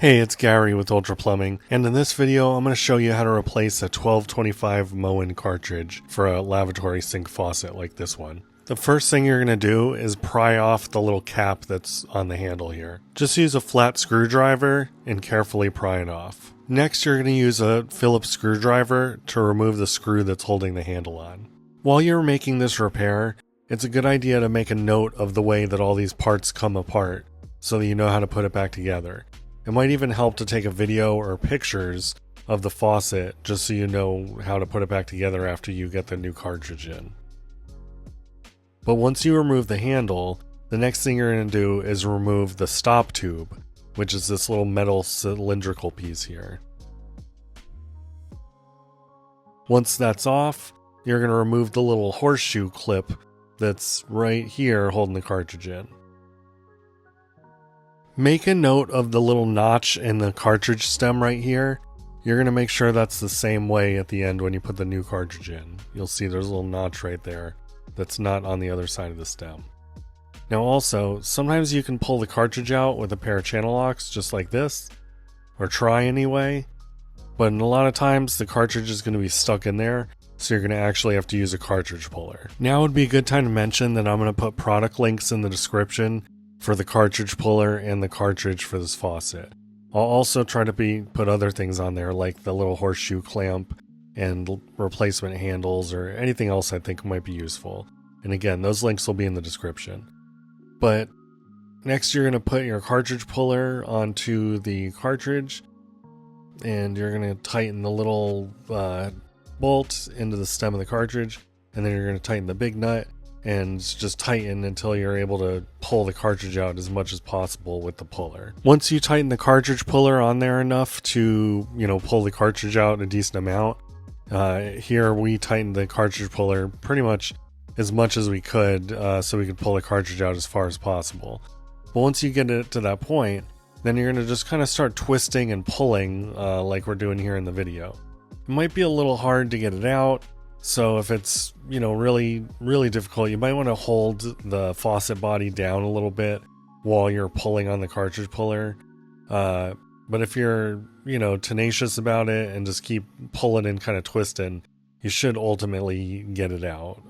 Hey, it's Gary with Ultra Plumbing, and in this video I'm going to show you how to replace a 1225 Moen cartridge for a lavatory sink faucet like this one. The first thing you're going to do is pry off the little cap that's on the handle here. Just use a flat screwdriver and carefully pry it off. Next, you're going to use a Phillips screwdriver to remove the screw that's holding the handle on. While you're making this repair, it's a good idea to make a note of the way that all these parts come apart so that you know how to put it back together. It might even help to take a video or pictures of the faucet just so you know how to put it back together after you get the new cartridge in. But once you remove the handle, the next thing you're going to do is remove the stop tube, which is this little metal cylindrical piece here. Once that's off, you're going to remove the little horseshoe clip that's right here holding the cartridge in. Make a note of the little notch in the cartridge stem right here. You're going to make sure that's the same way at the end when you put the new cartridge in. You'll see there's a little notch right there that's not on the other side of the stem. Now also, sometimes you can pull the cartridge out with a pair of channel locks just like this, or try anyway, but a lot of times the cartridge is going to be stuck in there, so you're going to actually have to use a cartridge puller. Now would be a good time to mention that I'm going to put product links in the description for the cartridge puller and the cartridge for this faucet. I'll also try to put other things on there like the little horseshoe clamp and replacement handles or anything else I think might be useful. And again, those links will be in the description. But next you're going to put your cartridge puller onto the cartridge and you're going to tighten the little bolt into the stem of the cartridge, and then you're going to tighten the big nut and just tighten until you're able to pull the cartridge out as much as possible with the puller. Once you tighten the cartridge puller on there enough to, pull the cartridge out a decent amount, here we tightened the cartridge puller pretty much as we could so we could pull the cartridge out as far as possible. But once you get it to that point, then you're going to just kind of start twisting and pulling like we're doing here in the video. It might be a little hard to get it out. So if it's, really, really difficult, you might want to hold the faucet body down a little bit while you're pulling on the cartridge puller. But if you're, tenacious about it and just keep pulling and kind of twisting, you should ultimately get it out.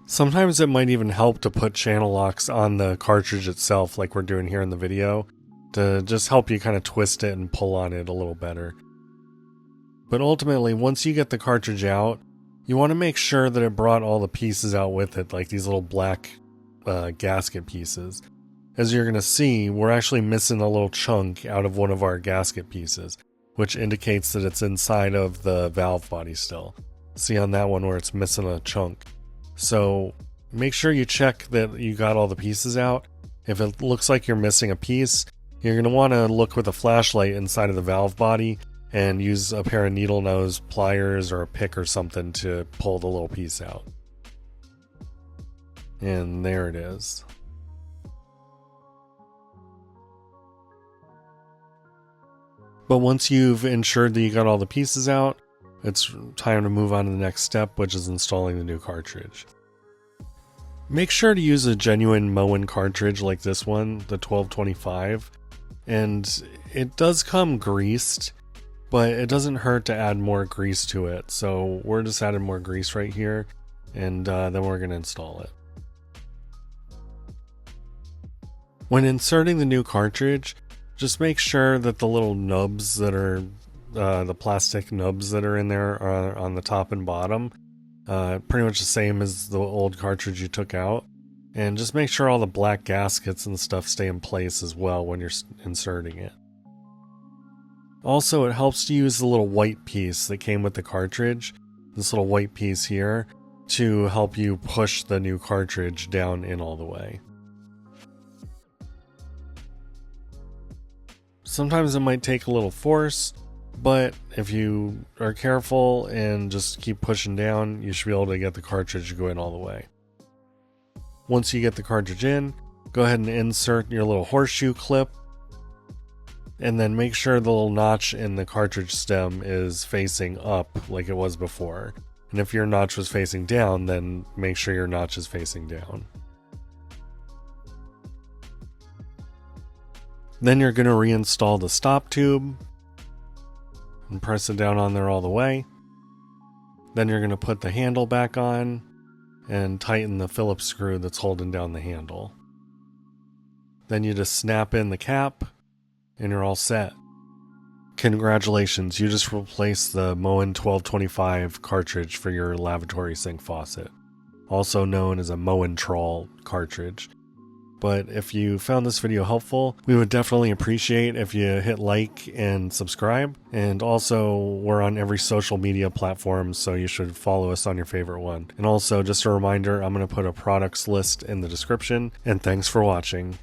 Sometimes it might even help to put channel locks on the cartridge itself like we're doing here in the video to just help you kind of twist it and pull on it a little better. But ultimately, once you get the cartridge out, you want to make sure that it brought all the pieces out with it, like these little black gasket pieces. As you're going to see, we're actually missing a little chunk out of one of our gasket pieces, which indicates that it's inside of the valve body still. See on that one where it's missing a chunk. So make sure you check that you got all the pieces out. If it looks like you're missing a piece, you're going to want to look with a flashlight inside of the valve body and use a pair of needle nose pliers or a pick or something to pull the little piece out. And there it is. But once you've ensured that you got all the pieces out, it's time to move on to the next step, which is installing the new cartridge. Make sure to use a genuine Moen cartridge like this one, the 1225, and it does come greased, but it doesn't hurt to add more grease to it. So we're just adding more grease right here, and then we're going to install it. When inserting the new cartridge, just make sure that the little nubs that are, the plastic nubs that are in there are on the top and bottom. Pretty much the same as the old cartridge you took out. And just make sure all the black gaskets and stuff stay in place as well when you're inserting it. Also, it helps to use the little white piece that came with the cartridge, this little white piece here, to help you push the new cartridge down in all the way. Sometimes it might take a little force, but if you are careful and just keep pushing down, you should be able to get the cartridge to go in all the way. Once you get the cartridge in, go ahead and insert your little horseshoe clip, and then make sure the little notch in the cartridge stem is facing up like it was before. And if your notch was facing down, then make sure your notch is facing down. Then you're going to reinstall the stop tube and press it down on there all the way. Then you're going to put the handle back on and tighten the Phillips screw that's holding down the handle. Then you just snap in the cap and you're all set. Congratulations, you just replaced the Moen 1225 cartridge for your lavatory sink faucet, also known as a Moentrol cartridge. But if you found this video helpful, we would definitely appreciate if you hit like and subscribe. And also, we're on every social media platform, so you should follow us on your favorite one. And also, just a reminder, I'm going to put a products list in the description. And thanks for watching.